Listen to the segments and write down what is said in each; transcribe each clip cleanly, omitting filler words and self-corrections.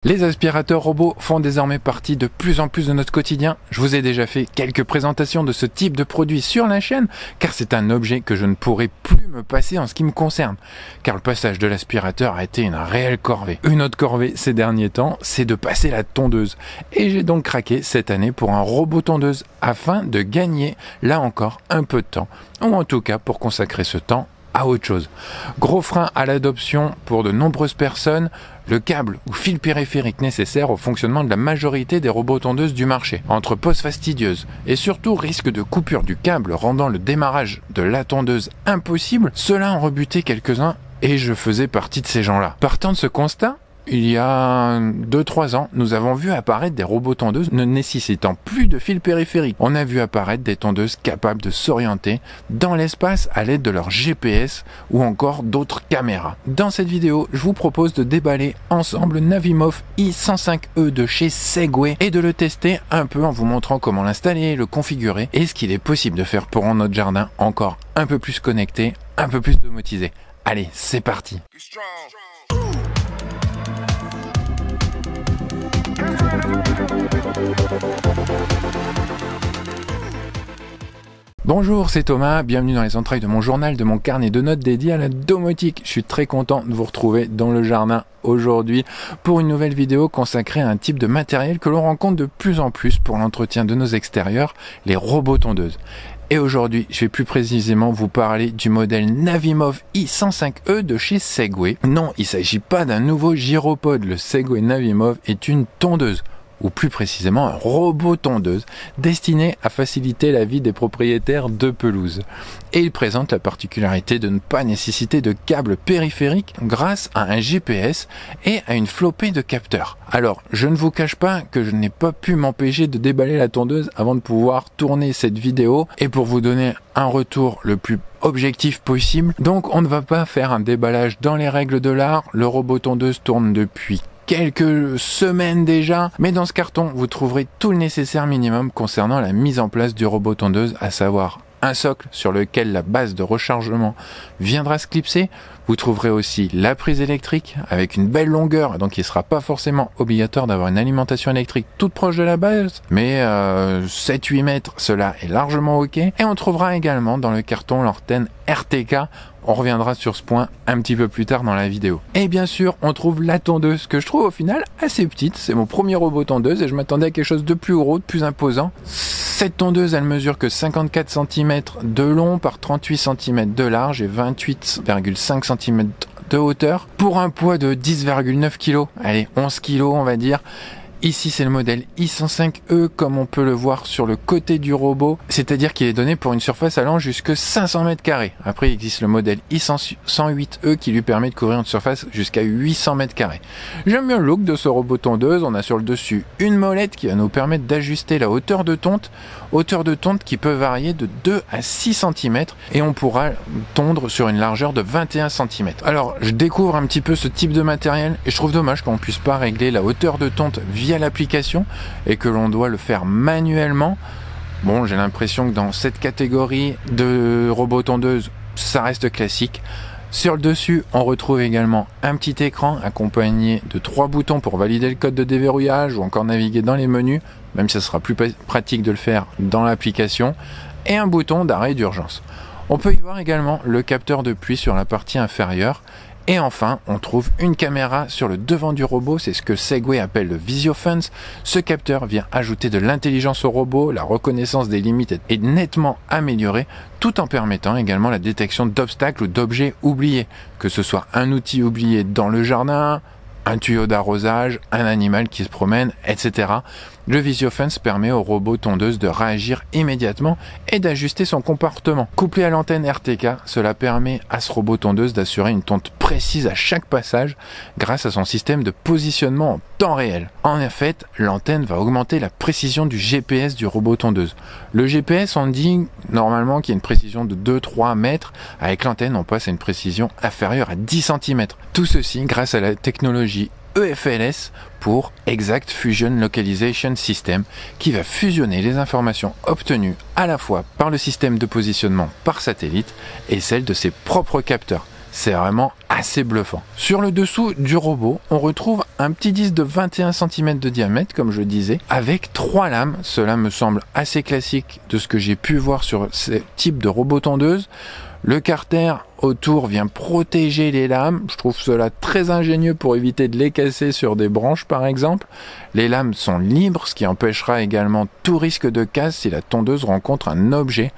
Les aspirateurs robots font désormais partie de plus en plus de notre quotidien. Je vous ai déjà fait quelques présentations de ce type de produit sur la chaîne, car c'est un objet que je ne pourrai plus me passer en ce qui me concerne. Car le passage de l'aspirateur a été une réelle corvée. Une autre corvée ces derniers temps, c'est de passer la tondeuse. Et j'ai donc craqué cette année pour un robot tondeuse, afin de gagner, là encore, un peu de temps. Ou en tout cas pour consacrer ce temps à autre chose. Gros frein à l'adoption pour de nombreuses personnes, le câble ou fil périphérique nécessaire au fonctionnement de la majorité des robots tondeuses du marché. Entre pauses fastidieuses et surtout risque de coupure du câble rendant le démarrage de la tondeuse impossible, cela en rebutait quelques-uns et je faisais partie de ces gens-là. Partant de ce constat, il y a 2-3 ans, nous avons vu apparaître des robots tondeuses ne nécessitant plus de fil périphérique. On a vu apparaître des tondeuses capables de s'orienter dans l'espace à l'aide de leur GPS ou encore d'autres caméras. Dans cette vidéo, je vous propose de déballer ensemble le Navimov i105E de chez Segway et de le tester un peu en vous montrant comment l'installer, le configurer et ce qu'il est possible de faire pour rendre notre jardin encore un peu plus connecté, un peu plus domotisé. Allez, c'est parti! Bonjour, c'est Thomas, bienvenue dans les entrailles de mon journal, de mon carnet de notes dédié à la domotique. Je suis très content de vous retrouver dans le jardin aujourd'hui pour une nouvelle vidéo consacrée à un type de matériel que l'on rencontre de plus en plus pour l'entretien de nos extérieurs, les robots tondeuses. Et aujourd'hui, je vais plus précisément vous parler du modèle Navimov i105E de chez Segway. Non, il ne s'agit pas d'un nouveau gyropode, le Segway Navimov est une tondeuse, ou plus précisément un robot tondeuse, destiné à faciliter la vie des propriétaires de pelouse. Et il présente la particularité de ne pas nécessiter de câble périphérique grâce à un GPS et à une flopée de capteurs. Alors, je ne vous cache pas que je n'ai pas pu m'empêcher de déballer la tondeuse avant de pouvoir tourner cette vidéo et pour vous donner un retour le plus objectif possible. Donc, on ne va pas faire un déballage dans les règles de l'art. Le robot tondeuse tourne depuis quelques semaines déjà, mais dans ce carton, vous trouverez tout le nécessaire minimum concernant la mise en place du robot tondeuse, à savoir un socle sur lequel la base de rechargement viendra se clipser. Vous trouverez aussi la prise électrique avec une belle longueur, donc il ne sera pas forcément obligatoire d'avoir une alimentation électrique toute proche de la base, mais 7-8 mètres, cela est largement ok. Et on trouvera également dans le carton l'antenne RTK. On reviendra sur ce point un petit peu plus tard dans la vidéo. Et bien sûr, on trouve la tondeuse que je trouve au final assez petite. C'est mon premier robot tondeuse et je m'attendais à quelque chose de plus gros, de plus imposant. Cette tondeuse, elle mesure que 54 cm de long par 38 cm de large et 28,5 cm de hauteur pour un poids de 10,9 kg. Allez, 11 kg on va dire. Ici, c'est le modèle i105E, comme on peut le voir sur le côté du robot, c'est-à-dire qu'il est donné pour une surface allant jusqu'à 500 m². Après, il existe le modèle i108E qui lui permet de couvrir une surface jusqu'à 800 m². J'aime bien le look de ce robot tondeuse. On a sur le dessus une molette qui va nous permettre d'ajuster la hauteur de tonte qui peut varier de 2 à 6 cm et on pourra tondre sur une largeur de 21 cm. Alors, je découvre un petit peu ce type de matériel et je trouve dommage qu'on ne puisse pas régler la hauteur de tonte via l'application et que l'on doit le faire manuellement. Bon, j'ai l'impression que dans cette catégorie de robots tondeuses, ça reste classique. Sur le dessus, on retrouve également un petit écran accompagné de 3 boutons pour valider le code de déverrouillage ou encore naviguer dans les menus, même si ça sera plus pratique de le faire dans l'application, et un bouton d'arrêt d'urgence. On peut y voir également le capteur de pluie sur la partie inférieure. Et enfin, on trouve une caméra sur le devant du robot, c'est ce que Segway appelle le VisioFence. Ce capteur vient ajouter de l'intelligence au robot, la reconnaissance des limites est nettement améliorée, tout en permettant également la détection d'obstacles ou d'objets oubliés, que ce soit un outil oublié dans le jardin, un tuyau d'arrosage, un animal qui se promène, etc. Le VisioFence permet au robot tondeuse de réagir immédiatement et d'ajuster son comportement. Couplé à l'antenne RTK, cela permet à ce robot tondeuse d'assurer une tonte précise à chaque passage grâce à son système de positionnement en temps réel. En fait, l'antenne va augmenter la précision du GPS du robot tondeuse. Le GPS, on dit normalement qu'il y a une précision de 2-3 mètres. Avec l'antenne, on passe à une précision inférieure à 10 cm. Tout ceci grâce à la technologie EFLS pour Exact Fusion Localization System qui va fusionner les informations obtenues à la fois par le système de positionnement par satellite et celles de ses propres capteurs. C'est vraiment assez bluffant. Sur le dessous du robot, on retrouve un petit disque de 21 cm de diamètre, comme je disais, avec 3 lames. Cela me semble assez classique de ce que j'ai pu voir sur ce type de robot tondeuse. Le carter autour vient protéger les lames. Je trouve cela très ingénieux pour éviter de les casser sur des branches par exemple. Les lames sont libres, ce qui empêchera également tout risque de casse si la tondeuse rencontre un objet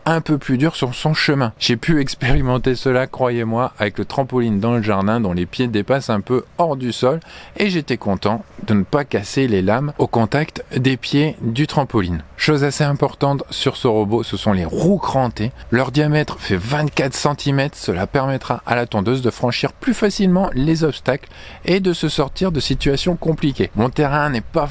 un peu plus dur sur son chemin. J'ai pu expérimenter cela, croyez-moi, avec le trampoline dans le jardin dont les pieds dépassent un peu hors du sol et j'étais content de ne pas casser les lames au contact des pieds du trampoline. Chose assez importante sur ce robot, ce sont les roues crantées. Leur diamètre fait 24 cm, cela permettra à la tondeuse de franchir plus facilement les obstacles et de se sortir de situations compliquées. Mon terrain n'est pas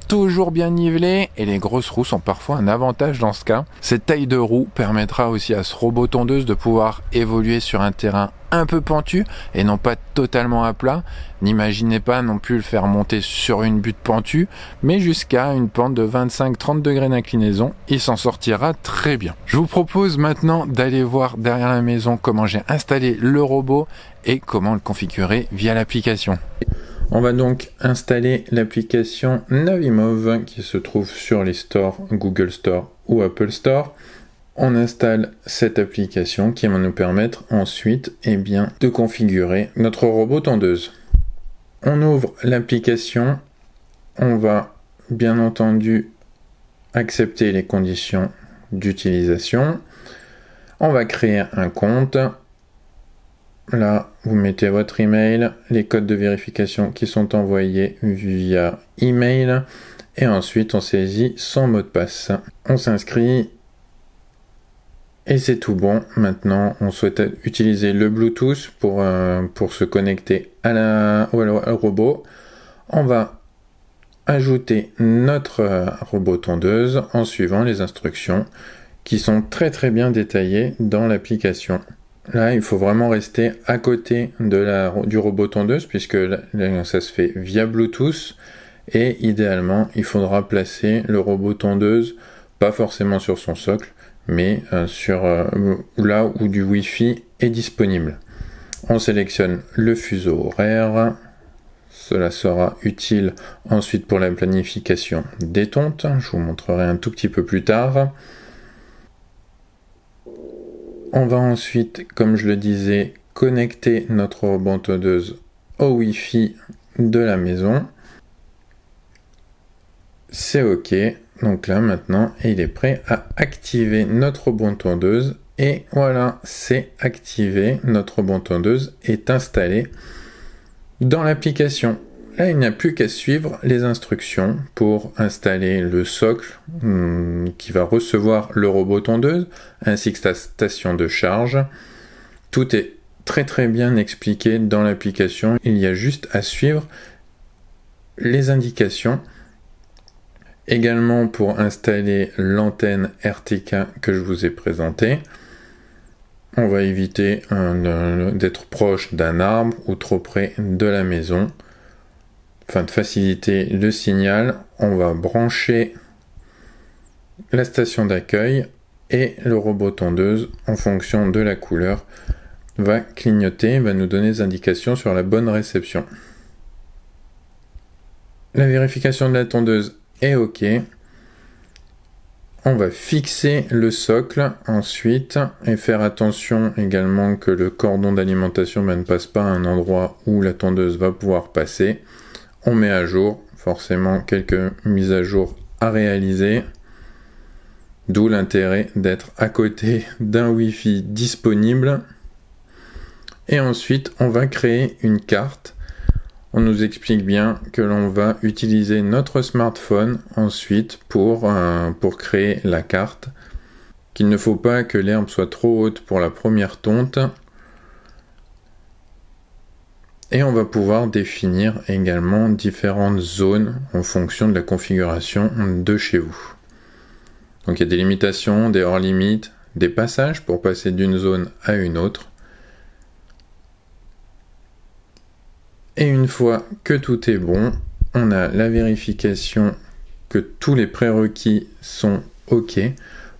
toujours bien nivelé et les grosses roues sont parfois un avantage dans ce cas. Cette taille de roue permettra aussi à ce robot tondeuse de pouvoir évoluer sur un terrain un peu pentu et non pas totalement à plat. N'imaginez pas non plus le faire monter sur une butte pentue, mais jusqu'à une pente de 25-30 degrés d'inclinaison, il s'en sortira très bien. Je vous propose maintenant d'aller voir derrière la maison comment j'ai installé le robot et comment le configurer via l'application. On va donc installer l'application Navimove qui se trouve sur les stores Google Store ou Apple Store. On installe cette application qui va nous permettre ensuite de configurer notre robot tondeuse. On ouvre l'application, on va bien entendu accepter les conditions d'utilisation. On va créer un compte. Là, vous mettez votre email, les codes de vérification qui sont envoyés via email et ensuite on saisit son mot de passe. On s'inscrit et c'est tout bon. Maintenant, on souhaite utiliser le Bluetooth pour se connecter au robot. On va ajouter notre robot tondeuse en suivant les instructions qui sont très bien détaillées dans l'application. Là, il faut vraiment rester à côté du robot tondeuse puisque là, ça se fait via Bluetooth et idéalement, il faudra placer le robot tondeuse pas forcément sur son socle, mais sur là où du Wi-Fi est disponible. On sélectionne le fuseau horaire. Cela sera utile ensuite pour la planification des tontes. Je vous montrerai un tout petit peu plus tard. On va ensuite, comme je le disais, connecter notre robot tondeuse au Wi-Fi de la maison. C'est OK. Donc là, maintenant, il est prêt à activer notre robot tondeuse. Et voilà, c'est activé. Notre robot tondeuse est installé dans l'application. Là, il n'y a plus qu'à suivre les instructions pour installer le socle qui va recevoir le robot tondeuse, ainsi que sa station de charge. Tout est très bien expliqué dans l'application. Il y a juste à suivre les indications. Également pour installer l'antenne RTK que je vous ai présentée. On va éviter d'être proche d'un arbre ou trop près de la maison. Afin de faciliter le signal, on va brancher la station d'accueil et le robot tondeuse, en fonction de la couleur, va clignoter, va nous donner des indications sur la bonne réception. La vérification de la tondeuse est OK. On va fixer le socle ensuite et faire attention également que le cordon d'alimentation ne passe pas à un endroit où la tondeuse va pouvoir passer. On met à jour, forcément quelques mises à jour à réaliser, d'où l'intérêt d'être à côté d'un Wi-Fi disponible. Et ensuite, on va créer une carte. On nous explique bien que l'on va utiliser notre smartphone ensuite pour créer la carte, qu'il ne faut pas que l'herbe soit trop haute pour la première tonte. Et on va pouvoir définir également différentes zones en fonction de la configuration de chez vous. Donc il y a des limitations, des hors-limites, des passages pour passer d'une zone à une autre. Et une fois que tout est bon, on a la vérification que tous les prérequis sont OK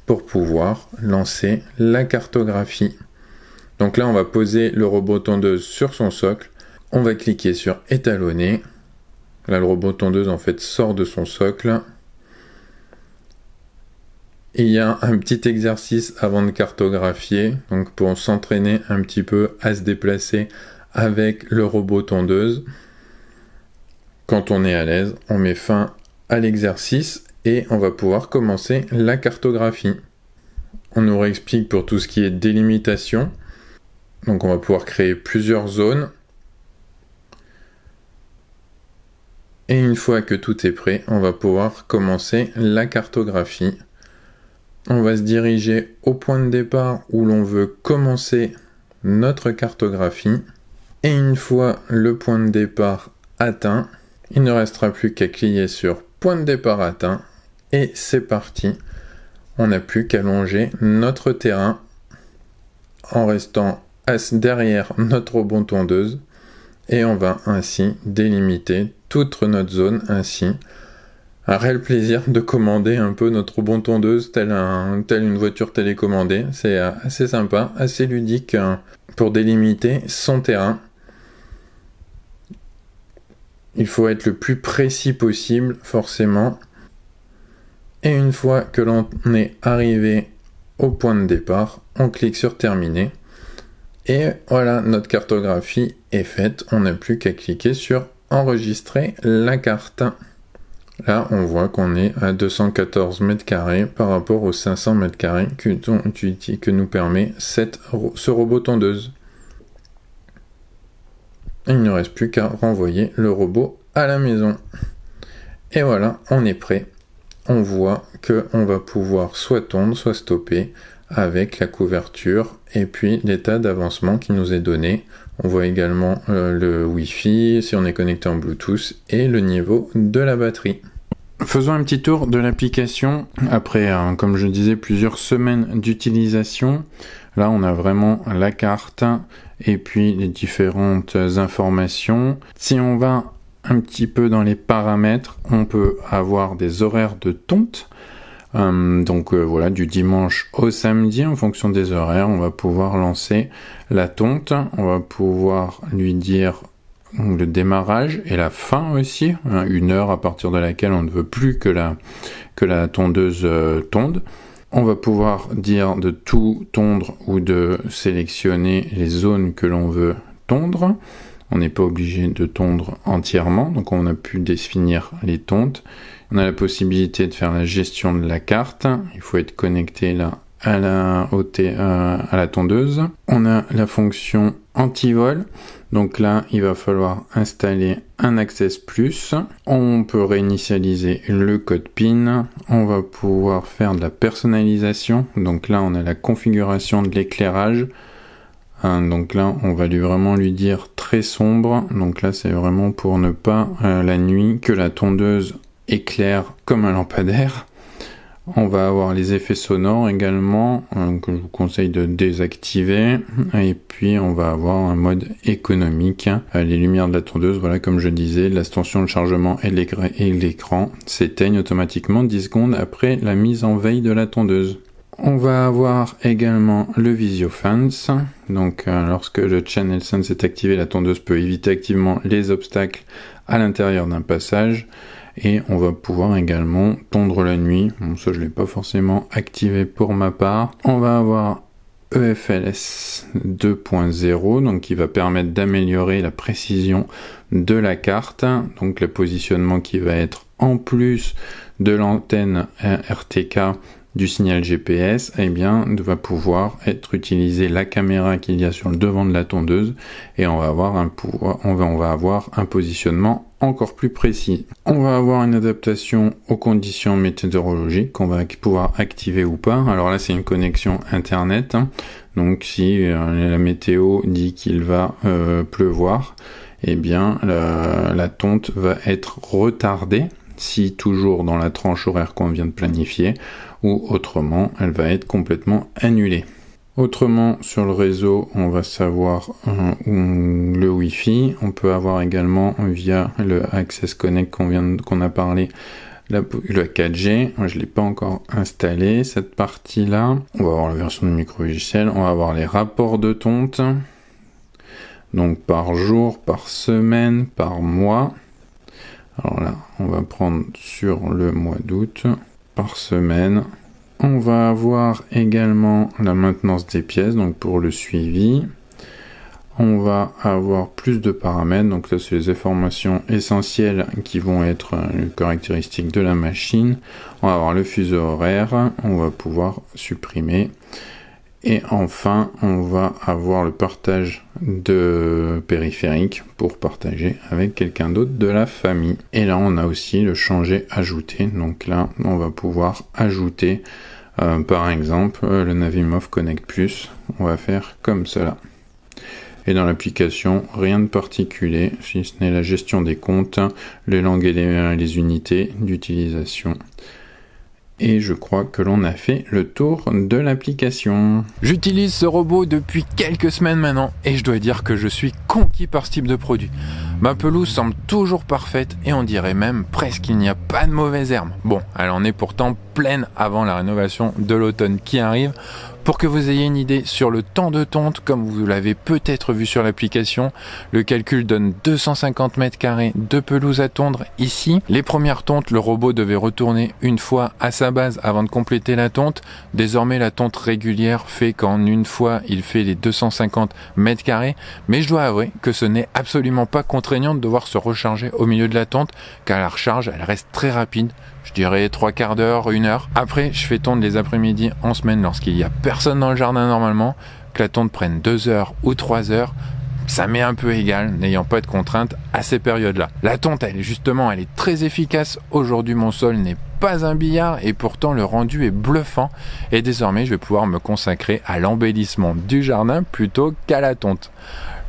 pour pouvoir lancer la cartographie. Donc là, on va poser le robot tondeuse sur son socle. On va cliquer sur étalonner. Là, le robot tondeuse, en fait, sort de son socle. Et il y a un petit exercice avant de cartographier, donc pour s'entraîner un petit peu à se déplacer avec le robot tondeuse. Quand on est à l'aise, on met fin à l'exercice et on va pouvoir commencer la cartographie. On nous réexplique pour tout ce qui est délimitation. Donc on va pouvoir créer plusieurs zones. Et une fois que tout est prêt, on va pouvoir commencer la cartographie. On va se diriger au point de départ où l'on veut commencer notre cartographie. Et une fois le point de départ atteint, il ne restera plus qu'à cliquer sur point de départ atteint. Et c'est parti. On n'a plus qu'à longer notre terrain en restant derrière notre robot tondeuse et on va ainsi délimiter toute notre zone ainsi. Un réel plaisir de commander un peu notre robot tondeuse telle une voiture télécommandée. C'est assez sympa, assez ludique pour délimiter son terrain. Il faut être le plus précis possible, forcément. Et une fois que l'on est arrivé au point de départ, on clique sur terminer. Et voilà, notre cartographie est faite. On n'a plus qu'à cliquer sur enregistrer la carte. Là, on voit qu'on est à 214 mètres carrés par rapport aux 500 mètres carrés que nous permet ce robot tondeuse. Il ne reste plus qu'à renvoyer le robot à la maison. Et voilà, on est prêt. On voit qu'on va pouvoir soit tondre, soit stopper avec la couverture et puis l'état d'avancement qui nous est donné. On voit également le Wi-Fi, si on est connecté en Bluetooth et le niveau de la batterie. Faisons un petit tour de l'application. Après, comme je disais, plusieurs semaines d'utilisation. Là, on a vraiment la carte et puis les différentes informations. Si on va un petit peu dans les paramètres, on peut avoir des horaires de tonte. Voilà, du dimanche au samedi, en fonction des horaires, on va pouvoir lancer la tonte. On va pouvoir lui dire le démarrage et la fin aussi, une heure à partir de laquelle on ne veut plus que la tondeuse tonde. On va pouvoir dire de tout tondre ou de sélectionner les zones que l'on veut tondre. On n'est pas obligé de tondre entièrement, donc on a pu définir les tontes. On a la possibilité de faire la gestion de la carte. Il faut être connecté là à la tondeuse. On a la fonction anti-vol. Donc là, il va falloir installer un Access Plus. On peut réinitialiser le code PIN. On va pouvoir faire de la personnalisation. Donc là, on a la configuration de l'éclairage. Donc là, on va vraiment lui dire très sombre. Donc là, c'est vraiment pour ne pas la nuit que la tondeuse éclaire comme un lampadaire. On va avoir les effets sonores également que je vous conseille de désactiver, et puis on va avoir un mode économique. Les lumières de la tondeuse, voilà, comme je disais, la tension de chargement et l'écran s'éteignent automatiquement 10 secondes après la mise en veille de la tondeuse. On va avoir également le VisioFans. Donc lorsque le Channel Sense est activé, la tondeuse peut éviter activement les obstacles à l'intérieur d'un passage. Et on va pouvoir également tondre la nuit. Bon, ça, je l'ai pas forcément activé pour ma part. On va avoir EFLS 2.0, donc qui va permettre d'améliorer la précision de la carte. Donc le positionnement qui va être en plus de l'antenne RTK du signal GPS, eh bien, va pouvoir être utilisé la caméra qu'il y a sur le devant de la tondeuse, et on va avoir un positionnement encore plus précis. On va avoir une adaptation aux conditions météorologiques qu'on va pouvoir activer ou pas. Alors là, c'est une connexion internet. Donc si la météo dit qu'il va pleuvoir, eh bien la tonte va être retardée, si toujours dans la tranche horaire qu'on vient de planifier, ou autrement, elle va être complètement annulée. Autrement, sur le réseau, on va savoir le Wi-Fi. On peut avoir également, via le Access Connect qu'on a parlé, la 4G, moi je l'ai pas encore installé cette partie-là. On va avoir la version de micro-logiciel, on va avoir les rapports de tonte. Donc par jour, par semaine, par mois. Alors là, on va prendre sur le mois d'août, par semaine. On va avoir également la maintenance des pièces, donc pour le suivi. On va avoir plus de paramètres, donc là c'est les informations essentielles qui vont être les caractéristiques de la machine. On va avoir le fuseau horaire, on va pouvoir supprimer. Et enfin, on va avoir le partage de périphériques pour partager avec quelqu'un d'autre de la famille. Et là, on a aussi le changer, ajouter. Donc là, on va pouvoir ajouter, par exemple, le Navimov Connect Plus. On va faire comme cela. Et dans l'application, rien de particulier, si ce n'est la gestion des comptes, les langues et les unités d'utilisation. Et je crois que l'on a fait le tour de l'application. J'utilise ce robot depuis quelques semaines maintenant et je dois dire que je suis conquis par ce type de produit. Ma pelouse semble toujours parfaite et on dirait même presque qu'il n'y a pas de mauvaises herbes. Bon, elle en est pourtant pleine avant la rénovation de l'automne qui arrive. Pour que vous ayez une idée sur le temps de tonte, comme vous l'avez peut-être vu sur l'application, le calcul donne 250 mètres carrés de pelouse à tondre ici. Les premières tontes, le robot devait retourner une fois à sa base avant de compléter la tonte. Désormais, la tonte régulière fait qu'en une fois, il fait les 250 mètres carrés. Mais je dois avouer que ce n'est absolument pas contraignant de devoir se recharger au milieu de la tonte, car la recharge, elle reste très rapide. Je dirais 3/4 d'heure, 1 heure. Après, je fais tondre les après-midi en semaine lorsqu'il y a personne dans le jardin normalement. Que la tonte prenne 2 heures ou 3 heures, ça m'est un peu égal, n'ayant pas de contraintes à ces périodes-là. La tonte, elle est très efficace. Aujourd'hui, mon sol n'est pas un billard et pourtant le rendu est bluffant. Et désormais, je vais pouvoir me consacrer à l'embellissement du jardin plutôt qu'à la tonte.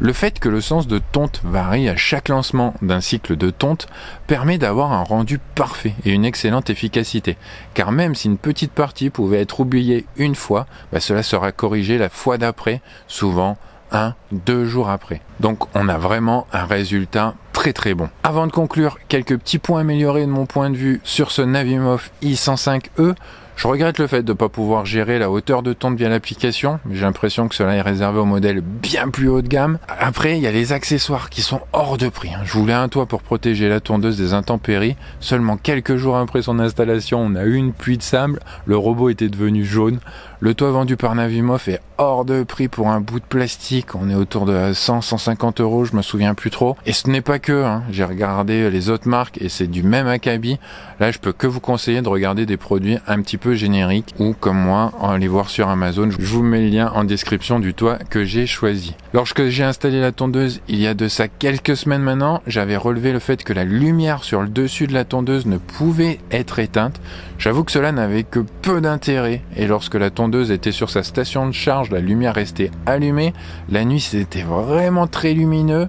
Le fait que le sens de tonte varie à chaque lancement d'un cycle de tonte permet d'avoir un rendu parfait et une excellente efficacité. Car même si une petite partie pouvait être oubliée une fois, cela sera corrigé la fois d'après, souvent 1-2 jours après. Donc on a vraiment un résultat très très bon. Avant de conclure, quelques petits points améliorés de mon point de vue sur ce Navimov i105E. Je regrette le fait de ne pas pouvoir gérer la hauteur de tonte via l'application, mais j'ai l'impression que cela est réservé aux modèles bien plus haut de gamme. Après, il y a les accessoires qui sont hors de prix. Je voulais un toit pour protéger la tondeuse des intempéries. Seulement quelques jours après son installation, on a eu une pluie de sable. Le robot était devenu jaune. Le toit vendu par Navimov est hors de prix pour un bout de plastique. On est autour de 100-150 euros, je me souviens plus trop. Et ce n'est pas que, j'ai regardé les autres marques et c'est du même acabit. Là, je peux que vous conseiller de regarder des produits un petit peu génériques ou comme moi, aller voir sur Amazon. Je vous mets le lien en description du toit que j'ai choisi. Lorsque j'ai installé la tondeuse, il y a de ça quelques semaines maintenant, j'avais relevé le fait que la lumière sur le dessus de la tondeuse ne pouvait être éteinte. J'avoue que cela n'avait que peu d'intérêt et lorsque la tondeuse était sur sa station de charge, la lumière restait allumée. La nuit, c'était vraiment très lumineux,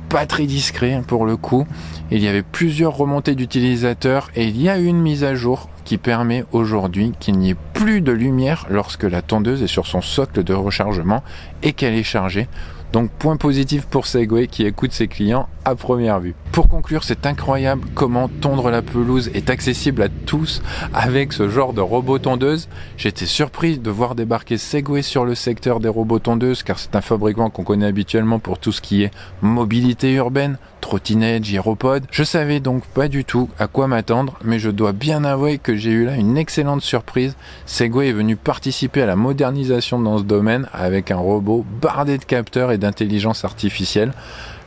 pas très discret pour le coup. Il y avait plusieurs remontées d'utilisateurs et il y a une mise à jour qui permet aujourd'hui qu'il n'y ait plus de lumière lorsque la tondeuse est sur son socle de rechargement et qu'elle est chargée. Donc point positif pour Segway qui écoute ses clients à première vue. Pour conclure, c'est incroyable comment tondre la pelouse est accessible à tous avec ce genre de robot tondeuse. J'étais surpris de voir débarquer Segway sur le secteur des robots tondeuses car c'est un fabricant qu'on connaît habituellement pour tout ce qui est mobilité urbaine, trottinette, gyropode. Je savais donc pas du tout à quoi m'attendre, mais je dois bien avouer que j'ai eu là une excellente surprise. Segway est venu participer à la modernisation dans ce domaine avec un robot bardé de capteurs et d'intelligence artificielle.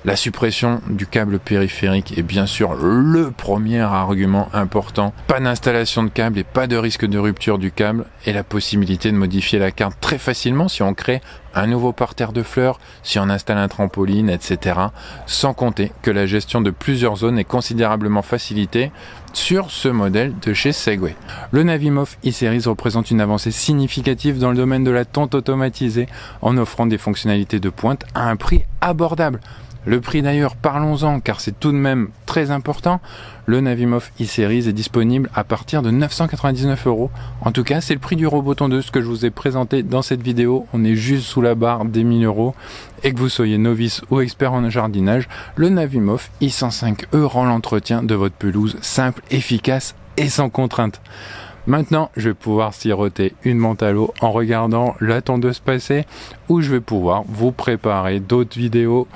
La suppression du câble périphérique est bien sûr le premier argument important. Pas d'installation de câble et pas de risque de rupture du câble et la possibilité de modifier la carte très facilement si on crée un nouveau parterre de fleurs, si on installe un trampoline, etc. Sans compter que la gestion de plusieurs zones est considérablement facilitée sur ce modèle de chez Segway. Le Navimov e-Series représente une avancée significative dans le domaine de la tonte automatisée en offrant des fonctionnalités de pointe à un prix abordable. Le prix d'ailleurs, parlons-en, car c'est tout de même très important. Le Navimov e-Series est disponible à partir de 999 €. En tout cas, c'est le prix du robot tondeuse que je vous ai présenté dans cette vidéo. On est juste sous la barre des 1000 €. Et que vous soyez novice ou expert en jardinage, le Navimov i105E rend l'entretien de votre pelouse simple, efficace et sans contrainte. Maintenant, je vais pouvoir siroter une menthe à l'eau en regardant la tondeuse passer, ou je vais pouvoir vous préparer d'autres vidéos,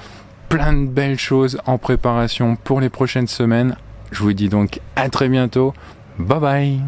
plein de belles choses en préparation pour les prochaines semaines. Je vous dis donc à très bientôt. Bye bye.